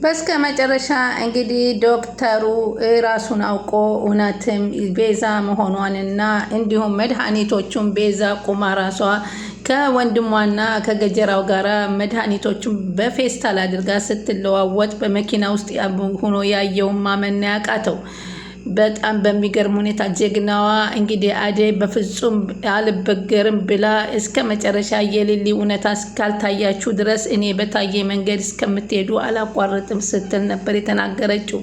በስከ መጨረሻ እንግዲህ ዶክተሩ ራሱን አውቆ እውነትም ቤዛ መሆኗንና እንዲሁም መድኃኒቶቹን ቤዛ ቁማ ራሷ ከወንድሟና ከገጀራው ጋራ መድኃኒቶቹን በፌስታል አድርጋ ስትለዋወጥ በመኪና ውስጥ ሆኖ ያየውን ማመን ያቃተው። በጣም በሚገርም ሁኔታ ጀግናዋ እንግዲህ አደይ በፍጹም አልበገርም ብላ እስከ መጨረሻ የሊሊ እውነታ እስካልታያችሁ ድረስ እኔ በታየ መንገድ እስከምትሄዱ አላቋርጥም ስትል ነበር የተናገረችው።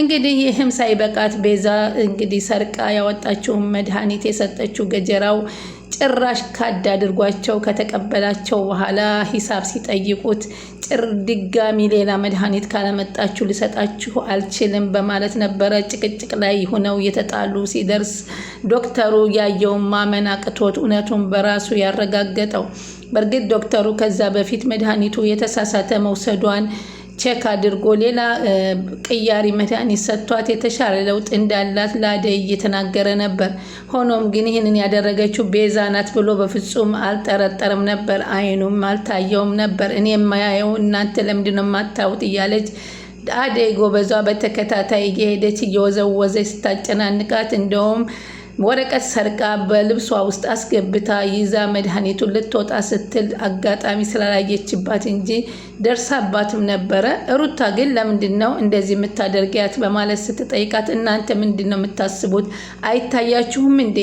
እንግዲህ ይህም ሳይበቃት ቤዛ እንግዲህ ሰርቃ ያወጣችውን መድኃኒት የሰጠችው ገጀራው ጭራሽ ካድ አድርጓቸው ከተቀበላቸው በኋላ ሂሳብ ሲጠይቁት ድጋሚ ሌላ መድኃኒት ካለመጣችሁ ልሰጣችሁ አልችልም በማለት ነበረ ጭቅጭቅ ላይ ሆነው የተጣሉ። ሲደርስ ዶክተሩ ያየውን ማመን አቅቶት እውነቱን በራሱ ያረጋገጠው። በእርግጥ ዶክተሩ ከዛ በፊት መድኃኒቱ የተሳሳተ መውሰዷን ቼክ አድርጎ ሌላ ቅያሪ መድኃኒት ሰጥቷት የተሻለ ለውጥ እንዳላት ለአደይ እየተናገረ ነበር። ሆኖም ግን ይህንን ያደረገችው ቤዛ ናት ብሎ በፍጹም አልጠረጠርም ነበር። አይኑም አልታየውም ነበር። እኔ የማያየው እናንተ ለምንድነው የማታዩት እያለች አደይ ጎበዟ በተከታታይ እየሄደች እየወዘወዘች ስታጨናንቃት እንደውም ወረቀት ሰርቃ በልብሷ ውስጥ አስገብታ ይዛ መድኃኒቱን ልትወጣ ስትል አጋጣሚ ስላላየችባት እንጂ ደርሳባትም ነበረ። ሩታ ግን ለምንድነው እንደዚህ የምታደርጊያት በማለት ስትጠይቃት እናንተ ምንድነው የምታስቡት? አይታያችሁም እንዴ?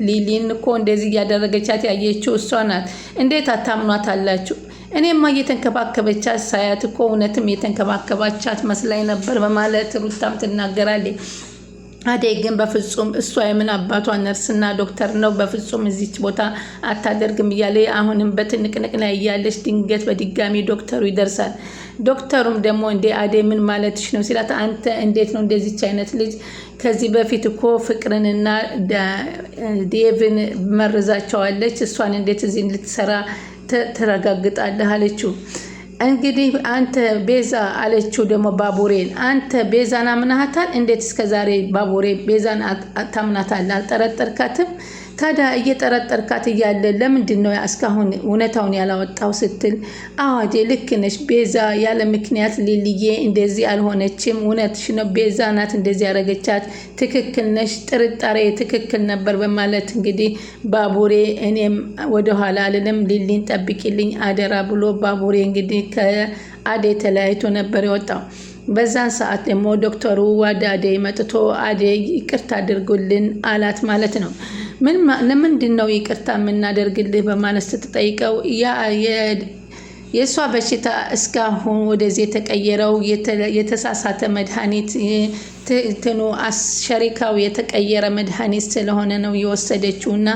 ሊሊን እኮ እንደዚህ እያደረገቻት ያየችው እሷ ናት። እንዴት አታምኗታላችሁ? እኔማ እየተንከባከበቻት ሳያት እኮ እውነትም እየተንከባከባቻት መስላኝ ነበር በማለት ሩታም ትናገራለች። አደይ ግን በፍጹም እሷ የምን አባቷ ነርስና ዶክተር ነው፣ በፍጹም እዚች ቦታ አታደርግም እያለ አሁንም በትንቅንቅ ላይ እያለች ድንገት በድጋሚ ዶክተሩ ይደርሳል። ዶክተሩም ደግሞ እንዴ አደይ ምን ማለትሽ ነው ሲላት፣ አንተ እንዴት ነው እንደዚች አይነት ልጅ ከዚህ በፊት እኮ ፍቅርንና ዴቭን መርዛቸዋለች፣ እሷን እንዴት እዚህ ልትሰራ ተረጋግጣለህ አለችው። እንግዲህ አንተ ቤዛ አለችው ደግሞ ባቡሬን፣ አንተ ቤዛን አምናሃታል? እንዴት እስከዛሬ ባቡሬ ቤዛን ታምናታለህ? አልጠረጠርካትም? ታዲያ እየጠረጠርካት እያለ ለምንድን ነው እስካሁን እውነታውን ያላወጣው ስትል፣ አዋዴ ልክ ነሽ ቤዛ ያለ ምክንያት ሊልዬ እንደዚህ አልሆነችም፣ እውነትሽ ነው ቤዛ ናት እንደዚህ ያደረገቻት፣ ትክክል ነሽ፣ ጥርጣሬ ትክክል ነበር በማለት እንግዲህ ባቡሬ እኔም ወደኋላ አልልም ሊሊን ጠብቂልኝ አደራ ብሎ ባቡሬ እንግዲህ ከአደይ ተለያይቶ ነበር የወጣው። በዛን ሰዓት ደግሞ ዶክተሩ ወደ አደይ መጥቶ አደይ ይቅርታ አድርጉልን አላት ማለት ነው። ለምንድን ነው ይቅርታ የምናደርግልህ በማለት ስትጠይቀው የእሷ በሽታ እስካሁን ወደዚህ የተቀየረው የተሳሳተ መድኃኒት ትኑ ሸሪካው የተቀየረ መድኃኒት ስለሆነ ነው የወሰደችው እና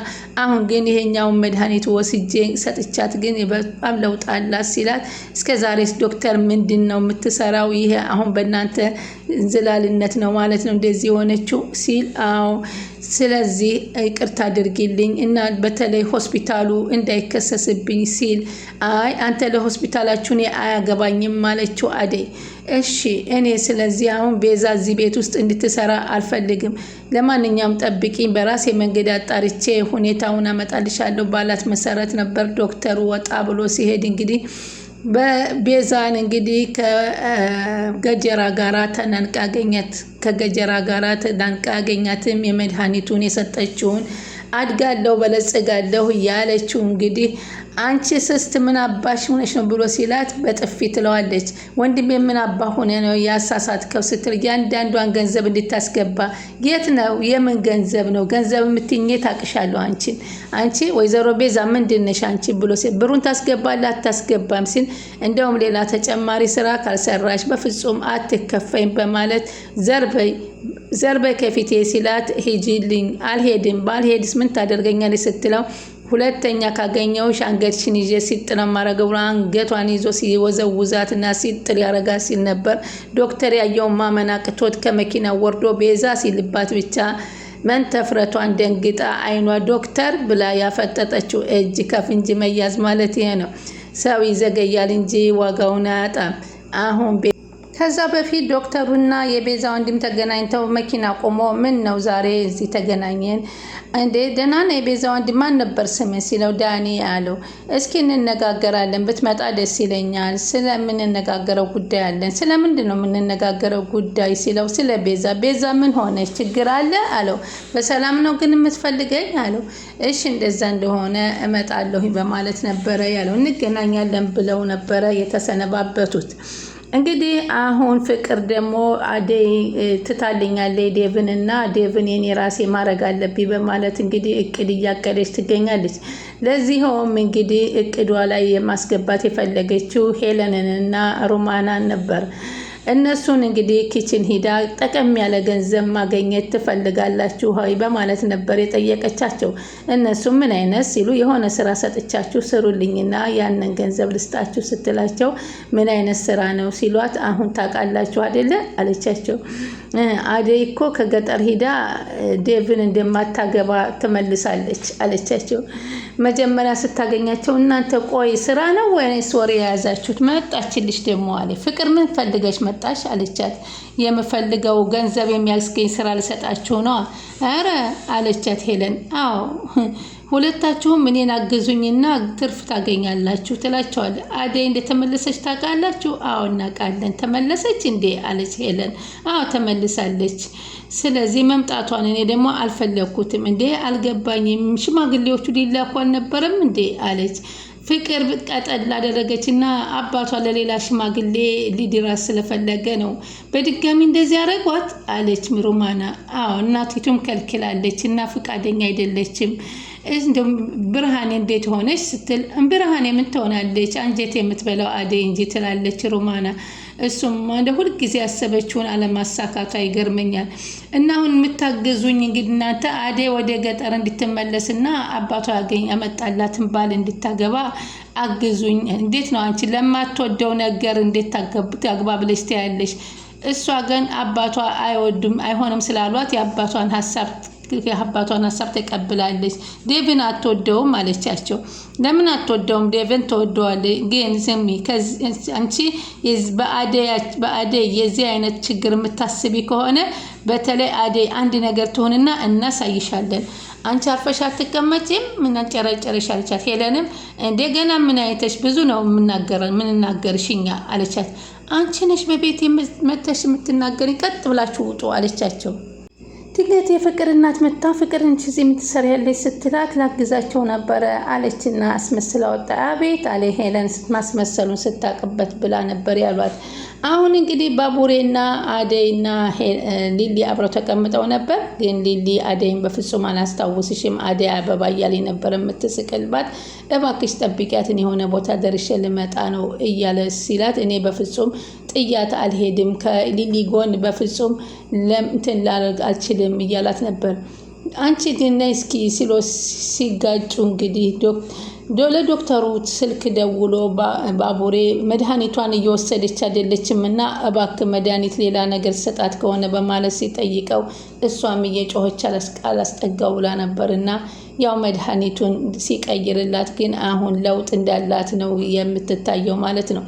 አሁን ግን ይሄኛውን መድኃኒት ወስጄ ሰጥቻት ግን በጣም ለውጥ አላት ሲላት፣ እስከዛሬስ ዶክተር ምንድን ነው የምትሰራው? ይሄ አሁን በእናንተ እንዝላልነት ነው ማለት ነው እንደዚህ የሆነችው ሲል፣ አዎ ስለዚህ ይቅርታ አድርጊልኝ እና በተለይ ሆስፒታሉ እንዳይከሰስብኝ ሲል፣ አይ አንተ ለሆስፒታላችሁ እኔ አያገባኝም ማለችው አደይ። እሺ እኔ ስለዚህ አሁን ቤዛ እዚህ ቤት ውስጥ እንድትሰራ አልፈልግም፣ ለማንኛውም ጠብቂኝ፣ በራሴ መንገድ አጣርቼ ሁኔታውን አመጣልሻለሁ ባላት መሰረት ነበር ዶክተሩ ወጣ ብሎ ሲሄድ እንግዲህ በቤዛን እንግዲህ ከገጀራ ጋራ ተናንቃ አገኛት። ከገጀራ ጋራ ተናንቃ አገኛትም የመድኃኒቱን የሰጠችውን አድጋለሁ በለጽጋለሁ ያለችው እንግዲህ አንቺ ስስት ምን አባሽ ሆነሽ ነው ብሎ ሲላት በጥፊ ትለዋለች። ወንድሜ ምን አባ ሆነ ነው ያሳሳትከው ስትል፣ ያንዳንዷን ገንዘብ እንድታስገባ የት ነው የምን ገንዘብ ነው ገንዘብ የምትኘ ታቅሻለሁ አንቺ ወይዘሮ ቤዛ ምንድነሽ አንቺ ብሎ ሲል፣ ብሩን ታስገባለህ አታስገባም ሲል፣ እንደውም ሌላ ተጨማሪ ስራ ካልሰራሽ በፍጹም አትከፈይም በማለት ዘርበይ ከፊቴ ሲላት፣ ሂጂልኝ አልሄድም ባልሄድስ ምን ታደርገኛለች ስትለው፣ ሁለተኛ ካገኘውሽ አንገትሽን ይዤ ሲጥል ማረገው አንገቷን ይዞ ሲወዘውዛትና ሲጥል ያረጋ ሲል ነበር። ዶክተር ያየውን ማመን አቅቶት ከመኪና ወርዶ ቤዛ ሲልባት ብቻ መንተፍረቷን ደንግጣ አይኗ ዶክተር ብላ ያፈጠጠችው እጅ ከፍንጅ መያዝ ማለት ይሄ ነው። ሰው ይዘገያል እንጂ ዋጋውን አያጣም። አሁን ከዛ በፊት ዶክተሩና የቤዛ ወንድም ተገናኝተው መኪና ቆሞ ምን ነው ዛሬ እዚህ ተገናኘን እንዴ? ደህና ነህ የቤዛ ወንድም ማን ነበር ስምህ ሲለው ዳኒ አለው። እስኪ እንነጋገራለን ብትመጣ ደስ ይለኛል። ስለምንነጋገረው ጉዳይ አለን። ስለምንድን ነው የምንነጋገረው ጉዳይ ሲለው ስለ ቤዛ። ቤዛ ምን ሆነች? ችግር አለ አለው። በሰላም ነው ግን የምትፈልገኝ አለው። እሺ እንደዛ እንደሆነ እመጣለሁ በማለት ነበረ ያለው። እንገናኛለን ብለው ነበረ የተሰነባበቱት። እንግዲህ አሁን ፍቅር ደግሞ አደይ ትታልኛለች ዴቭን እና ዴቭን የኔ ራሴ ማድረግ አለብኝ በማለት እንግዲህ እቅድ እያቀደች ትገኛለች። ለዚህም እንግዲህ እቅዷ ላይ የማስገባት የፈለገችው ሄለንንና ሮማናን ነበር። እነሱን እንግዲህ ኪችን ሂዳ ጠቀም ያለ ገንዘብ ማግኘት ትፈልጋላችሁ ሆይ በማለት ነበር የጠየቀቻቸው። እነሱ ምን አይነት ሲሉ የሆነ ስራ ሰጥቻችሁ ስሩልኝና ያንን ገንዘብ ልስጣችሁ ስትላቸው ምን አይነት ስራ ነው ሲሏት አሁን ታውቃላችሁ አይደለ አለቻቸው። አደይ እኮ ከገጠር ሂዳ ዴቭን እንደማታገባ ትመልሳለች አለቻቸው። መጀመሪያ ስታገኛቸው እናንተ ቆይ ስራ ነው ወይስ ወሬ የያዛችሁት? መጣችልሽ ደግሞ አለ። ፍቅር ምን ፈልገሽ መጣሽ አለቻት። የምፈልገው ገንዘብ የሚያስገኝ ስራ ልሰጣችሁ ነው። አረ አለቻት ሄለን። አዎ ሁለታችሁም እኔን አግዙኝና ትርፍ ታገኛላችሁ ትላቸዋል። አደይ እንደተመለሰች ታውቃላችሁ? አዎ እናውቃለን። ተመለሰች እንዴ አለች ሄለን። አዎ ተመልሳለች። ስለዚህ መምጣቷን እኔ ደግሞ አልፈለግኩትም። እንዴ አልገባኝም፣ ሽማግሌዎቹ ሊላኩ አልነበረም እንዴ አለች። ፍቅር ቀጠል አደረገችና አባቷ ለሌላ ሽማግሌ ሊድራት ስለፈለገ ነው በድጋሚ እንደዚህ ያደረጓት አለች ሮማና። አዎ እናቲቱም ከልክላለች እና ፈቃደኛ አይደለችም። እንደም ብርሃኔ እንዴት ሆነች ስትል ብርሃኔ ምን ትሆናለች አንጀት የምትበላው አደይ እንጂ ትላለች ሮማና። እሱም እንደ ሁል ጊዜ ያሰበችውን አለማሳካቷ ይገርመኛል። እና አሁን የምታገዙኝ እንግዲህ እናንተ አደይ ወደ ገጠር እንድትመለስና አባቷ ያመጣላትን ባል እንድታገባ አግዙኝ። እንዴት ነው አንቺ ለማትወደው ነገር እንዴት ታግባ ብለሽ ትያለሽ? እሷ ግን አባቷ አይወዱም አይሆንም ስላሏት የአባቷን ሀሳብ ተቀብላለች። ዴቭን አትወደውም አለቻቸው። ለምን አትወደውም? ዴቭን ተወደዋለች። ግን ዝም አንቺ በአደይ የዚህ አይነት ችግር የምታስቢ ከሆነ በተለይ አደይ አንድ ነገር ትሆንና እናሳይሻለን። አንቺ አርፈሽ አትቀመጪም? ምን አንጨረጨረሽ አለቻት። ሄለንም እንደገና ምን አይተሽ ብዙ ነው ምንናገርሽኛ አለቻት። አንቺ ነሽ በቤት መተሽ የምትናገሪ፣ ቀጥ ብላችሁ ውጡ አለቻቸው። ድንገት የፍቅር እናት መታ ፍቅር እንቺ እዚህ የምትሰሪ ያለች ስትላት ላግዛቸው ነበረ አለችና አስመስላ ወጣ። አቤት አለ ሄለን ማስመሰሉን ስታቅበት ብላ ነበር ያሏት። አሁን እንግዲህ ባቡሬና አደይና ሊሊ አብረው ተቀምጠው ነበር። ግን ሊሊ አደይን በፍጹም አላስታውስሽም፣ አደይ አበባ እያለኝ ነበር የምትስቅልባት። እባክሽ ጠብቂያትን የሆነ ቦታ ደርሼ ልመጣ ነው እያለ ሲላት እኔ በፍጹም ጥያት አልሄድም፣ ከሊሊ ጎን በፍጹም ለምትን ላደርግ አልችልም እያላት ነበር። አንቺ ግን ነይ እስኪ ሲሎ ሲጋጩ እንግዲህ ለዶክተሩ ስልክ ደውሎ ባቡሬ መድኃኒቷን እየወሰደች አይደለችም እና እባክህ መድኃኒት ሌላ ነገር ሰጣት ከሆነ በማለት ሲጠይቀው እሷም እየጮኸች አላስጠጋው ብላ ነበርና ያው መድኃኒቱን ሲቀይርላት ግን አሁን ለውጥ እንዳላት ነው የምትታየው ማለት ነው።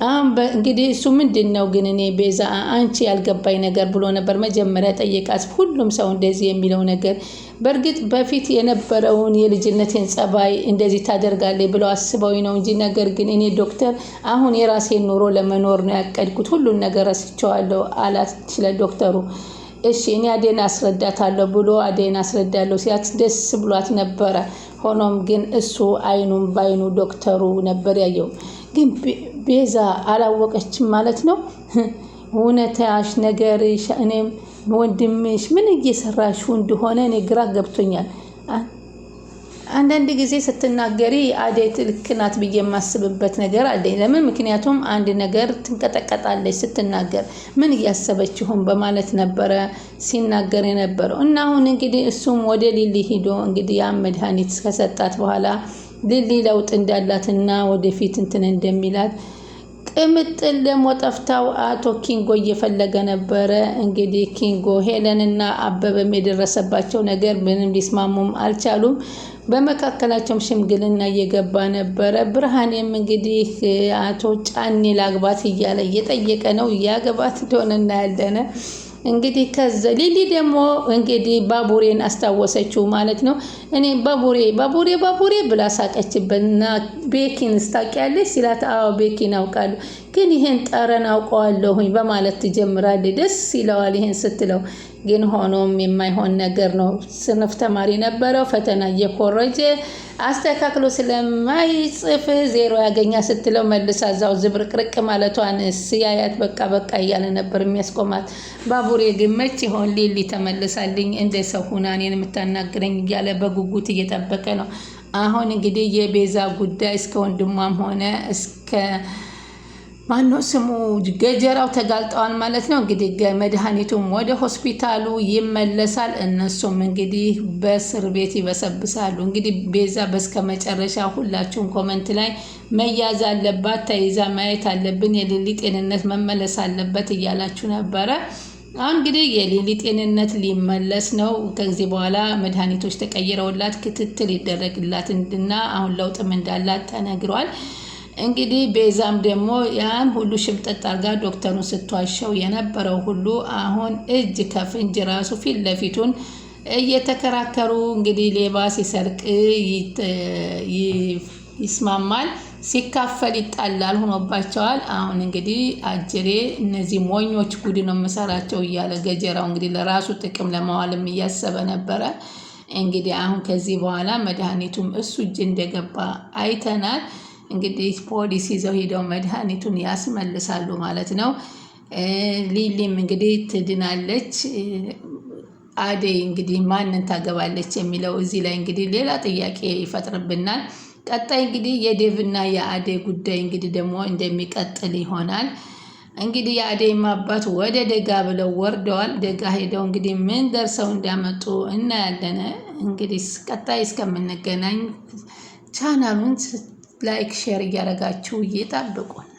እንግዲህ እሱ ምንድነው ግን እኔ ቤዛ አንቺ ያልገባኝ ነገር ብሎ ነበር መጀመሪያ ጠየቃት። ሁሉም ሰው እንደዚህ የሚለው ነገር በእርግጥ በፊት የነበረውን የልጅነቴን ጸባይ እንደዚህ ታደርጋለች ብለው አስበው ነው እንጂ ነገር ግን እኔ ዶክተር አሁን የራሴን ኑሮ ለመኖር ነው ያቀድኩት፣ ሁሉን ነገር ረስቼዋለሁ አላት ዶክተሩ። እሺ እኔ አደይን አስረዳታለሁ ብሎ አደይን አስረዳለሁ ሲያት ደስ ብሏት ነበረ። ሆኖም ግን እሱ አይኑም ባይኑ ዶክተሩ ነበር ያየው። ግን ቤዛ አላወቀችም ማለት ነው። እውነታሽ ነገርሽ እኔም ወንድምሽ ምን እየሰራሽው እንደሆነ እኔ ግራ ገብቶኛል። አንዳንድ ጊዜ ስትናገሪ አደይ ልክ ናት ብዬ የማስብበት ነገር አለኝ። ለምን? ምክንያቱም አንድ ነገር ትንቀጠቀጣለች ስትናገር ምን እያሰበች ይሆን በማለት ነበረ ሲናገር የነበረው። እና አሁን እንግዲህ እሱም ወደ ሊሊ ሂዶ እንግዲህ ያ መድኃኒት ከሰጣት በኋላ ሊሊ ለውጥ እንዳላትና ወደፊት እንትን እንደሚላት ቅምጥል ደግሞ ጠፍታው አቶ ኪንጎ እየፈለገ ነበረ። እንግዲህ ኪንጎ ሄለንና አበበም የደረሰባቸው ነገር ምንም ሊስማሙም አልቻሉም። በመካከላቸውም ሽምግልና እየገባ ነበረ። ብርሃኔም እንግዲህ አቶ ጫኔ ላግባት እያለ እየጠየቀ ነው። ያገባት እንደሆነ እናያለን። እንግዲህ ከዛ ሊሊ ደግሞ እንግዲህ ባቡሬን አስታወሰችው ማለት ነው። እኔ ባቡሬ ብላ ሳቀችበትና ቤኪን ስታውቂያለሽ ሲላት፣ አዎ ቤኪን አውቃለሁ፣ ግን ይሄን ጠረን አውቀዋለሁኝ በማለት ትጀምራለች። ደስ ይለዋል ይሄን ስትለው፣ ግን ሆኖም የማይሆን ነገር ነው። ስንፍ ተማሪ ነበረው። ፈተና እየኮረጀ አስተካክሎ ስለማይጽፍ 0 ያገኛ ስትለው መልሳ እዛው ዝብርቅርቅ ማለቷን ሲያያት በቃ እያለ ነበር የሚያስቆማት። ባቡሬ ግን መች ይሆን ሊሊ ተመልሳልኝ እንደ ሰው ሁና እኔን የምታናግረኝ እያለ በጉጉት እየጠበቀ ነው። አሁን እንግዲህ የቤዛ ጉዳይ እስከ ወንድሟም ሆነ እስከ ማነው ስሙ ገጀራው ተጋልጠዋል ማለት ነው። እንግዲህ መድኃኒቱም ወደ ሆስፒታሉ ይመለሳል። እነሱም እንግዲህ በእስር ቤት ይበሰብሳሉ። እንግዲህ ቤዛ በስከ መጨረሻ ሁላችሁም ኮመንት ላይ መያዝ አለባት፣ ተይዛ ማየት አለብን፣ የሊሊ ጤንነት መመለስ አለበት እያላችሁ ነበረ። አሁን እንግዲህ የሊሊ ጤንነት ሊመለስ ነው። ከዚህ በኋላ መድኃኒቶች ተቀይረውላት ክትትል ይደረግላት እና አሁን ለውጥም እንዳላት ተነግሯል። እንግዲህ ቤዛም ደግሞ ያን ሁሉ ሽምጠጥ አርጋ ዶክተሩን ስትዋሸው የነበረው ሁሉ አሁን እጅ ከፍንጅ ራሱ ፊት ለፊቱን እየተከራከሩ እንግዲህ ሌባ ሲሰርቅ ይስማማል፣ ሲካፈል ይጣላል ሆኖባቸዋል። አሁን እንግዲህ አጅሬ እነዚህ ሞኞች ጉድ ነው መሰራቸው እያለ ገጀራው እንግዲህ ለራሱ ጥቅም ለማዋልም እያሰበ ነበረ። እንግዲህ አሁን ከዚህ በኋላ መድኃኒቱም እሱ እጅ እንደገባ አይተናል። እንግዲህ ፖሊስ ይዘው ሄደው መድኃኒቱን ያስመልሳሉ ማለት ነው። ሊሊም እንግዲህ ትድናለች። አደይ እንግዲህ ማንን ታገባለች የሚለው እዚህ ላይ እንግዲህ ሌላ ጥያቄ ይፈጥርብናል። ቀጣይ እንግዲህ የዴቭና የአደይ ጉዳይ እንግዲህ ደግሞ እንደሚቀጥል ይሆናል። እንግዲህ የአደይም አባት ወደ ደጋ ብለው ወርደዋል። ደጋ ሄደው እንግዲህ ምን ደርሰው እንዳመጡ እናያለን። እንግዲህ ቀጣይ እስከምንገናኝ ቻናሉን ላይክ ሼር እያደረጋችሁ ይጠብቁን።